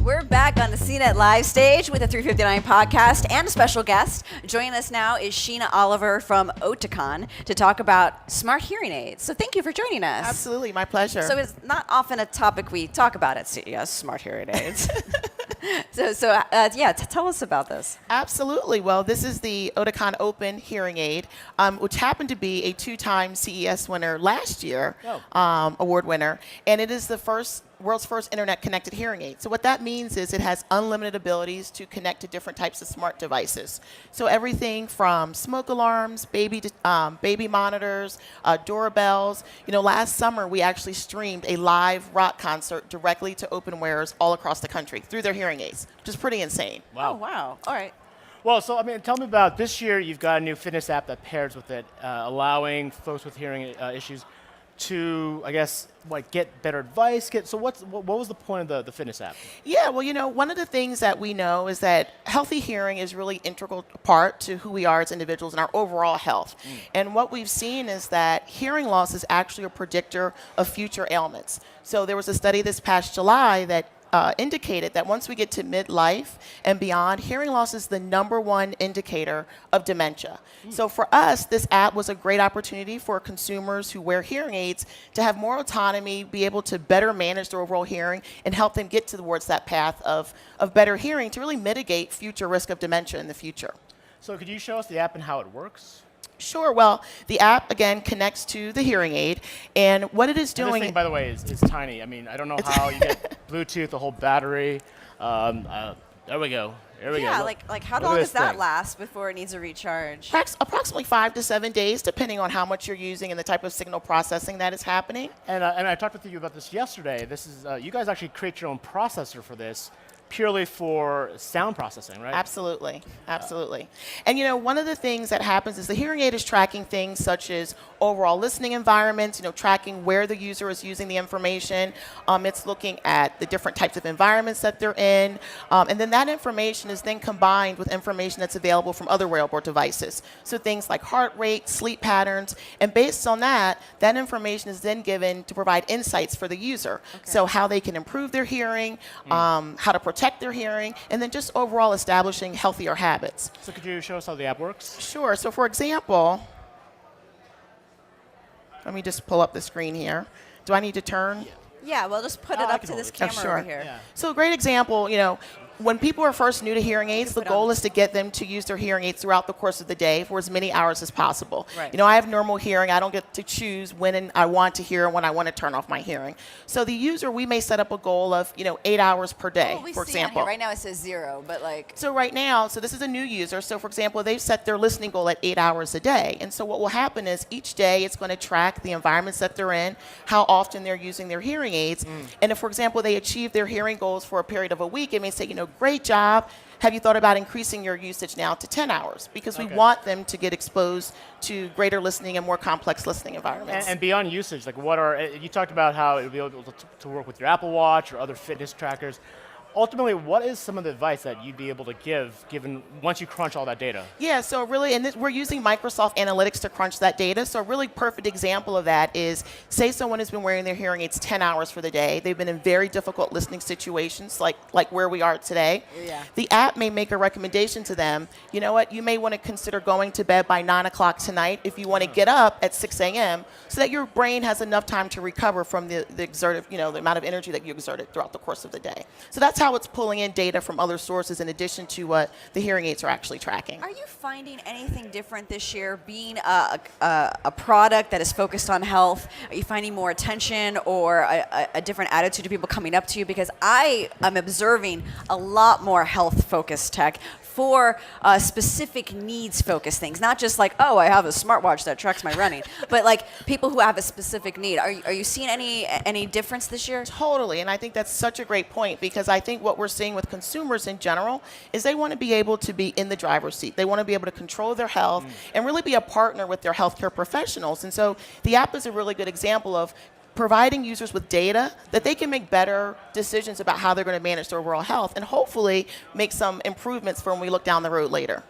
We're back on the CNET live stage with the 359 podcast and a special guest. Joining us now is Sheena Oliver from Oticon to talk about smart hearing aids. So thank you for joining us. Absolutely, my pleasure. So it's not often a topic we talk about at CES, smart hearing aids. Tell us about this. Absolutely. Well, this is the Oticon Open hearing aid, which happened to be a 2-time CES winner last year, award winner, and it is the world's first internet-connected hearing aid. So what that means is it has unlimited abilities to connect to different types of smart devices. So everything from smoke alarms, baby monitors, doorbells. You know, last summer we actually streamed a live rock concert directly to open wearers all across the country through their hearing aids, which is pretty insane. Wow. Oh, wow. All right. Well, so, tell me about this year. You've got a new fitness app that pairs with it, allowing folks with hearing issues to, I guess, get better advice. So what was the point of the fitness app? Yeah, well, you know, one of the things that we know is that healthy hearing is really integral part to who we are as individuals and our overall health. And what we've seen is that hearing loss is actually a predictor of future ailments. So there was a study this past July that indicated that once we get to midlife and beyond, hearing loss is the #1 indicator of dementia. So for us, this app was a great opportunity for consumers who wear hearing aids to have more autonomy, be able to better manage their overall hearing, and help them get towards that path of better hearing to really mitigate future risk of dementia in the future. So could you show us the app and how it works? Sure. Well, the app, again, connects to the hearing aid. And what it is doing... And this thing, by the way, is tiny. I don't know how you get Bluetooth, the whole battery. There we go. There we go. Yeah, like how long does that last before it needs a recharge? Approximately 5 to 7 days, depending on how much you're using and the type of signal processing that is happening. And I talked with you about this yesterday. This is you guys actually create your own processor for this, purely for sound processing, right? Absolutely, absolutely. And you know, one of the things that happens is the hearing aid is tracking things such as overall listening environments, you know, tracking where the user is using the information. It's looking at the different types of environments that they're in. And then that information is then combined with information that's available from other wearable devices. So things like heart rate, sleep patterns, and based on that, that information is then given to provide insights for the user. Okay. So how they can improve their hearing, how to protect their hearing, and then just overall establishing healthier habits. So could you show us how the app works? Sure. So for example, let me just pull up the screen here. Do I need to turn? Yeah, well, just put it up to this camera over here. Yeah. So a great example, you know, when people are first new to hearing aids, the goal is to get them to use their hearing aids throughout the course of the day for as many hours as possible. Right. You know, I have normal hearing. I don't get to choose when I want to hear and when I want to turn off my hearing. So the user, we may set up a goal of, 8 hours per day, for example. Right now it says 0, but like... So right now, so this is a new user. So for example, they've set their listening goal at 8 hours a day. And so what will happen is each day it's going to track the environments that they're in, how often they're using their hearing aids. And if, for example, they achieve their hearing goals for a period of a week, it may say, great job. Have you thought about increasing your usage now to 10 hours? Because we want them to get exposed to greater listening and more complex listening environments. And beyond usage, like you talked about how it would be able to work with your Apple Watch or other fitness trackers. Ultimately, what is some of the advice that you'd be able to give, given once you crunch all that data? Yeah, so really, and we're using Microsoft Analytics to crunch that data. So a really perfect example of that is, say someone has been wearing their hearing aids 10 hours for the day. They've been in very difficult listening situations, like where we are today. Yeah. The app may make a recommendation to them. You know what? You may want to consider going to bed by 9 o'clock tonight if you want to get up at 6 a.m. so that your brain has enough time to recover from the amount of energy that you exerted throughout the course of the day. So that's how it's pulling in data from other sources in addition to what the hearing aids are actually tracking. Are you finding anything different this year, being a product that is focused on health? Are you finding more attention or a different attitude to people coming up to you? Because I am observing a lot more health-focused tech for specific needs-focused things, not just like, oh, I have a smartwatch that tracks my running, but like people who have a specific need. Are you seeing any difference this year? Totally, and I think that's such a great point, because I think what we're seeing with consumers in general is they want to be able to be in the driver's seat. They want to be able to control their health and really be a partner with their healthcare professionals. And so the app is a really good example of providing users with data that they can make better decisions about how they're going to manage their overall health and hopefully make some improvements for when we look down the road later.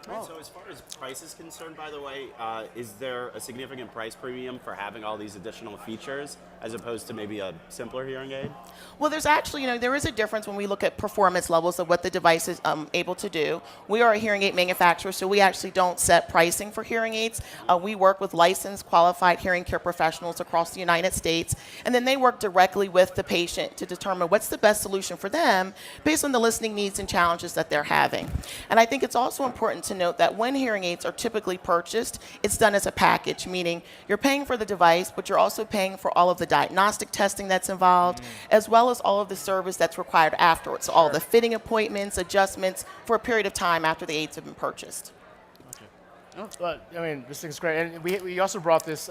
Right, so as far as price is concerned, by the way, is there a significant price premium for having all these additional features as opposed to maybe a simpler hearing aid? Well, there's actually, there is a difference when we look at performance levels of what the device is able to do. We are a hearing aid manufacturer, so we actually don't set pricing for hearing aids. We work with licensed, qualified hearing care professionals across the United States, and then they work directly with the patient to determine what's the best solution for them based on the listening needs and challenges that they're having. And I think it's also important to note that when hearing aids are typically purchased, it's done as a package, meaning you're paying for the device, but you're also paying for all of the diagnostic testing that's involved, as well as all of the service that's required afterwards. So all the fitting appointments, adjustments for a period of time after the aids have been purchased. But I mean, this thing's great, and we also brought this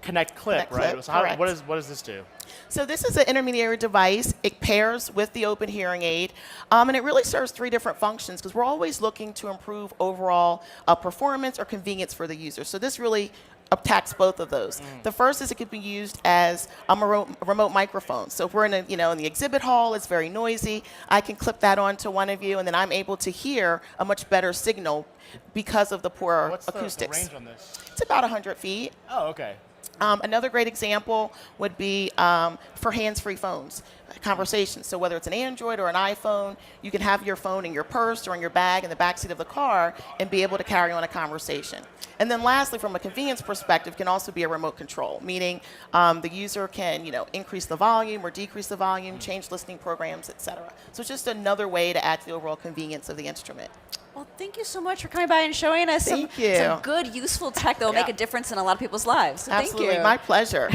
Connect Clip, Connect right? Clip, So correct. what does this do? So this is an intermediary device. It pairs with the open hearing aid, and it really serves three different functions because we're always looking to improve overall performance or convenience for the user. So this really attacks both of those. The first is it could be used as a remote microphone. So if we're in in the exhibit hall, it's very noisy. I can clip that onto one of you, and then I'm able to hear a much better signal because of the poor What's acoustics. the range on this? It's about 100 feet. Oh, okay. Another great example would be for hands-free phones, conversations. So whether it's an Android or an iPhone, you can have your phone in your purse or in your bag in the backseat of the car and be able to carry on a conversation. And then lastly, from a convenience perspective, can also be a remote control, meaning the user can increase the volume or decrease the volume, change listening programs, etc. So it's just another way to add to the overall convenience of the instrument. Well, thank you so much for coming by and showing us Thank you. some good, useful tech that will make a difference in a lot of people's lives. So Absolutely, thank you. my pleasure.